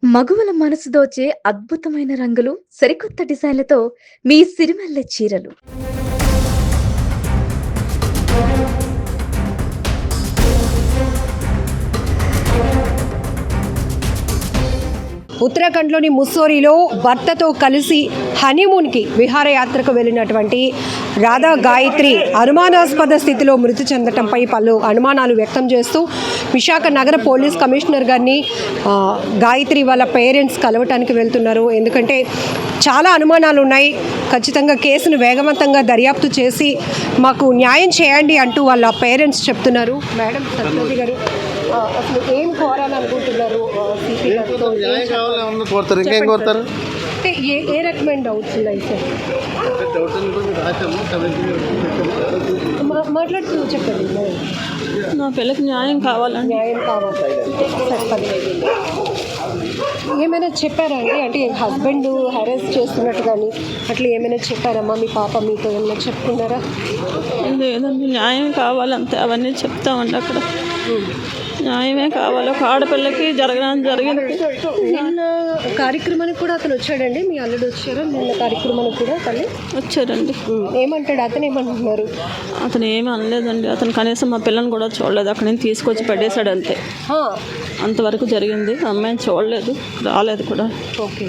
మగువల మనసు దోచే అద్భుతమైన రంగులు, సరికొత్త డిజైన్లతో మీ సిరిమల్లె చీరలు. ఉత్తరాఖండ్లోని ముస్సోరీలో భర్తతో కలిసి హనీమూన్కి విహారయాత్రకు వెళ్ళినటువంటి రాధా గాయత్రి అనుమానాస్పద స్థితిలో మృతి చెందటంపై పలు అనుమానాలు వ్యక్తం చేస్తూ విశాఖ నగర పోలీస్ కమిషనర్ గారిని గాయత్రి వాళ్ళ పేరెంట్స్ కలవటానికి వెళ్తున్నారు. ఎందుకంటే చాలా అనుమానాలు ఉన్నాయి, ఖచ్చితంగా కేసును వేగవంతంగా దర్యాప్తు చేసి మాకు న్యాయం చేయండి అంటూ వాళ్ళ పేరెంట్స్ చెప్తున్నారు. మేడం సత్యవతి గారు, అసలు ఏం కోరాలనుకుంటున్నారు? అంటే ఏ రకమైన డౌట్స్ ఉన్నాయి సార్? మాట్లాడుతూ చెప్పండి. నా పిల్లకి న్యాయం కావాలండి. న్యాయం కావాలి. ఏమైనా చెప్పారండి? అంటే హస్బెండ్ హెరాస్ చేస్తున్నట్టు కానీ అట్లా ఏమైనా చెప్పారమ్మా? మీ పాప మీతో ఏమైనా చెప్పుకున్నారా? లేదండి, న్యాయం కావాలంతే. అవన్నీ చెప్తామండి అక్కడ. న్యాయమే కావాలి. ఒక ఆడపిల్లకి జరిగింది. నిన్న కార్యక్రమానికి కూడా అతను వచ్చాడండి. మీ అల్లుడు వచ్చారు నిన్న కార్యక్రమానికి కూడా? తల్లి వచ్చారండి. ఏమంటాడు అతను? ఏమంటున్నారు? అతను ఏమీ అనలేదండి. అతను కనీసం మా పిల్లని కూడా చూడలేదు. అక్కడి నుంచి తీసుకొచ్చి పడేశాడు అంతే. అంతవరకు జరిగింది. అమ్మాయిని చూడలేదు, రాలేదు కూడా. ఓకే,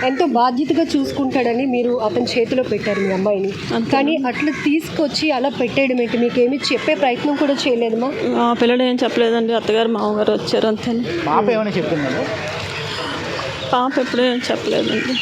ఎంతో బాధ్యతగా చూసుకుంటాడని మీరు అతని చేతిలో పెట్టారు మీ అమ్మాయిని. కానీ అట్లా తీసుకొచ్చి అలా పెట్టేయడం ఏంటి? మీకు ఏమి చెప్పే ప్రయత్నం కూడా చేయలేదమ్మా? మా పిల్లడు ఏం చెప్పలేదండి. అత్తగారు మామగారు వచ్చారు అంతే. పాప ఏమైనా చెప్పిందండి? పాప ఎప్పుడూ ఏం చెప్పలేదండి.